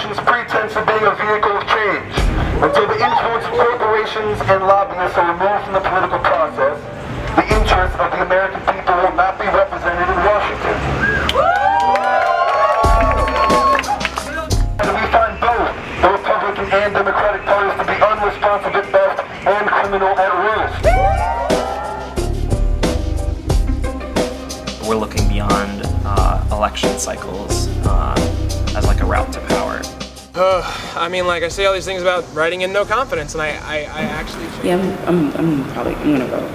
elections pretense of being a vehicle of change. Until the influence of corporations and lobbyists are removed from the political process, the interests of the American people will not be represented in Washington. And we find both the Republican and Democratic parties to be unresponsive at best and criminal at worst. We're looking beyond election cycles as like a route to power. I mean, like I say all these things about writing in no confidence, and I actually... Yeah, I'm gonna vote.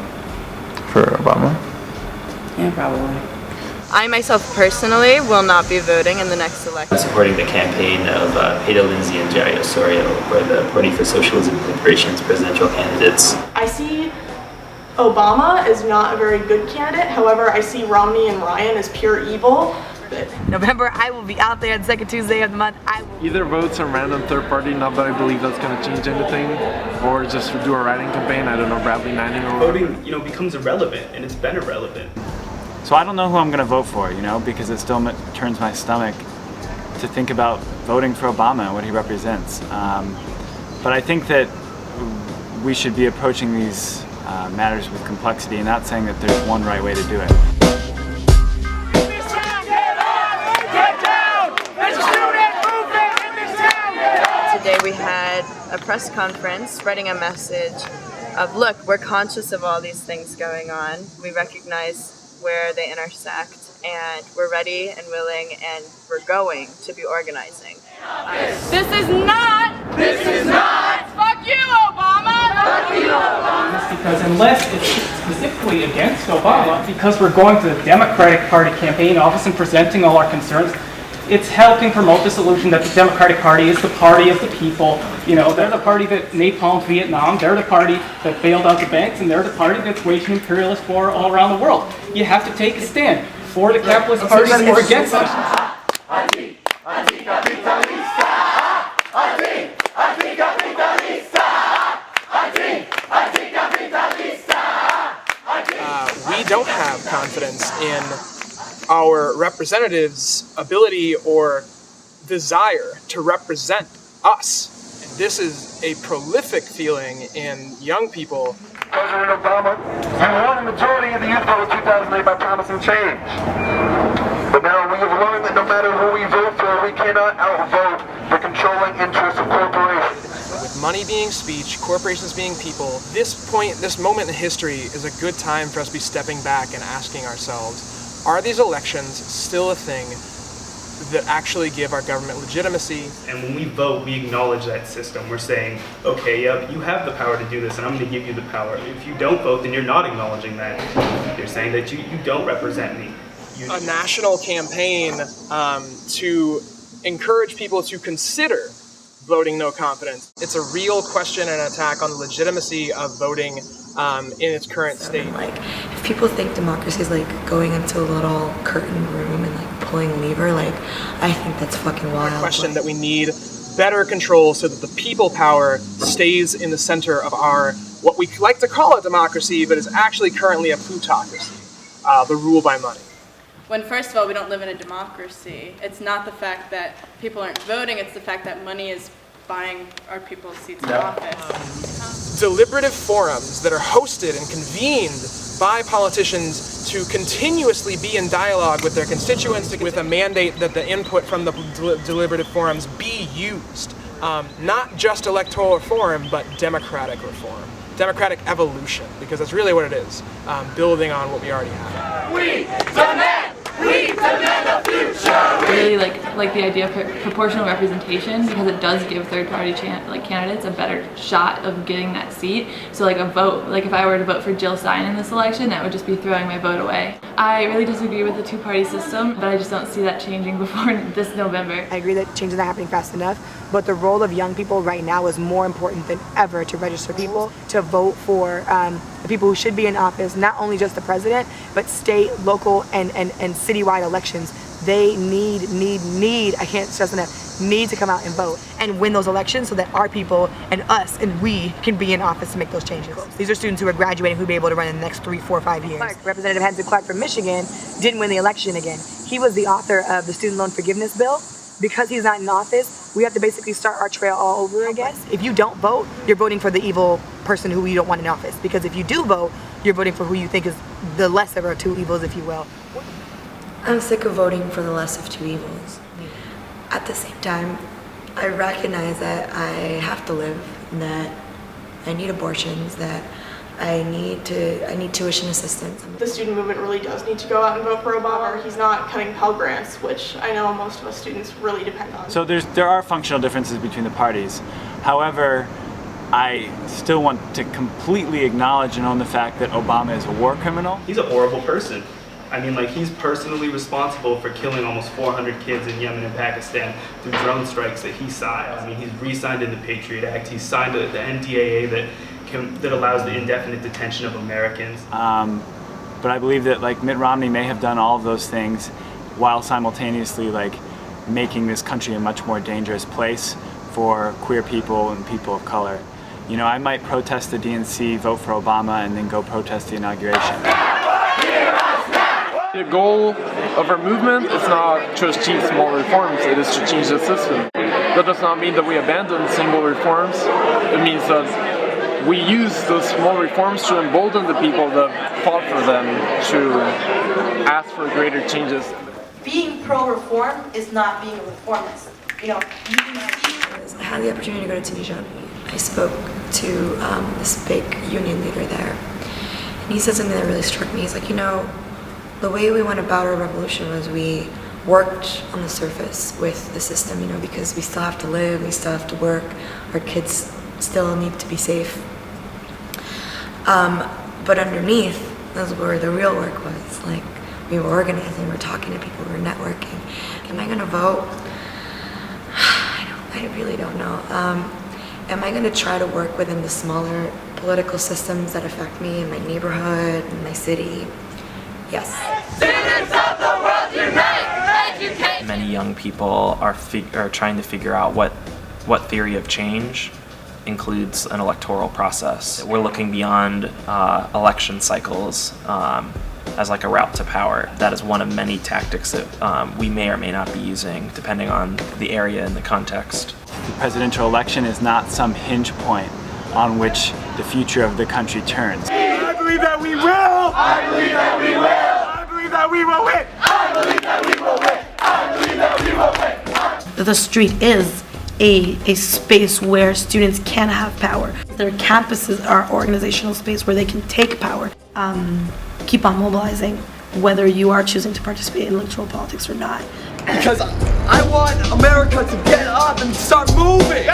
For Obama? Yeah, probably. I myself personally will not be voting in the next election. I'm supporting the campaign of Ada Lindsay and Jerry Osorio, who are the Party for Socialism and Liberation's presidential candidates. I see Obama is not a very good candidate. However, I see Romney and Ryan as pure evil. November, I will be out there the second Tuesday of the month. Either vote some random third party, not that I believe that's going to change anything, or just do a writing campaign. I don't know, Bradley Manning or voting, becomes irrelevant, and it's been irrelevant. So I don't know who I'm going to vote for, because it still turns my stomach to think about voting for Obama and what he represents. But I think that we should be approaching these matters with complexity and not saying that there's one right way to do it. Today we had a press conference spreading a message of, look, we're conscious of all these things going on. We recognize where they intersect, and we're ready and willing, and we're going to be organizing. This is not, fuck you, Obama! Fuck you, Obama! Because unless it's specifically against Obama, because we're going to the Democratic Party campaign office and presenting all our concerns, it's helping promote this illusion that the Democratic Party is the party of the people. They're the party that napalmed Vietnam, they're the party that bailed out the banks, and they're the party that's waging imperialist war all around the world. You have to take a stand for the capitalist parties or against them. We don't have confidence in our representatives' ability or desire to represent us. This is a prolific feeling in young people. President Obama, you won a majority of the youth vote in 2008 by promising change. But now we have learned that no matter who we vote for, we cannot outvote the controlling interests of corporations. With money being speech, corporations being people, this moment in history is a good time for us to be stepping back and asking ourselves, are these elections still a thing that actually give our government legitimacy? And when we vote, we acknowledge that system. We're saying, okay, yep, you have the power to do this, and I'm going to give you the power. If you don't vote, then you're not acknowledging that. You're saying that you don't represent me. A national campaign to encourage people to consider voting no confidence. It's a real question and attack on the legitimacy of voting in its current state. If people think democracy is going into a little curtain room and pulling a lever, I think that's fucking wild. A question that we need better control so that the people power stays in the center of our, what we like to call a democracy, but is actually currently a plutocracy, the rule by money. When first of all, we don't live in a democracy. It's not the fact that people aren't voting, it's the fact that money is buying our people's seats in office. Deliberative forums that are hosted and convened by politicians to continuously be in dialogue with their constituents with a mandate that the input from the deliberative forums be used. Not just electoral reform, but democratic reform. Democratic evolution, because that's really what it is, building on what we already have. We demand a future! I really like the idea of proportional representation because it does give third-party candidates a better shot of getting that seat. So a vote, if I were to vote for Jill Stein in this election, that would just be throwing my vote away. I really disagree with the two-party system, but I just don't see that changing before this November. I agree that change is not happening fast enough, but the role of young people right now is more important than ever to register people to vote for the people who should be in office, not only just the president, but state, local, and citywide elections. They need, I can't stress enough, need to come out and vote and win those elections so that our people and us and we can be in office to make those changes. These are students who are graduating who will be able to run in the next 3, 4, 5 years. Representative Klatt from Michigan didn't win the election again. He was the author of the student loan forgiveness bill, because he's not in office, we have to basically start our trail all over again. If you don't vote, you're voting for the evil person who you don't want in office. Because if you do vote, you're voting for who you think is the lesser of two evils, if you will. I'm sick of voting for the less of two evils. At the same time, I recognize that I have to live, that I need abortions, that I need tuition assistance. The student movement really does need to go out and vote for Obama. He's not cutting Pell Grants, which I know most of us students really depend on. So there are functional differences between the parties. However, I still want to completely acknowledge and own the fact that Obama is a war criminal. He's a horrible person. I mean, like, he's personally responsible for killing almost 400 kids in Yemen and Pakistan through drone strikes that he signed. I mean, he's re-signed in the Patriot Act. He's signed the NDAA that allows the indefinite detention of Americans. But I believe that, like, Mitt Romney may have done all of those things while simultaneously, like, making this country a much more dangerous place for queer people and people of color. You know, I might protest the DNC, vote for Obama, and then go protest the inauguration. The goal of our movement is not to achieve small reforms, it is to change the system. That does not mean that we abandon simple reforms. It means that we use those small reforms to embolden the people that fought for them to ask for greater changes. Being pro-reform is not being a reformist. You know, you can see. I had the opportunity to go to Tunisia. I spoke to this big union leader there, and he said something that really struck me. He's like, you know, the way we went about our revolution was we worked on the surface with the system, you know, because we still have to live, we still have to work, our kids still need to be safe. But underneath, that's where the real work was. Like, we were organizing, we were talking to people, we were networking. Am I gonna vote? I really don't know. Am I gonna try to work within the smaller political systems that affect me in my neighborhood, in my city? Yes. Students of the world unite! Educate! Many young people are trying to figure out what theory of change includes an electoral process. We're looking beyond election cycles as like a route to power. That is one of many tactics that we may or may not be using depending on the area and the context. The presidential election is not some hinge point on which the future of the country turns. I believe that we will! I believe that we will! I believe that we will win! I believe that we will win! I believe that we will win! The street is a space where students can have power. Their campuses are organizational space where they can take power. Keep on mobilizing, whether you are choosing to participate in electoral politics or not. Because I want America to get up and start moving!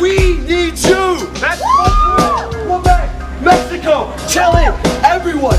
We need you! Quebec, Mexico, Chile, everyone!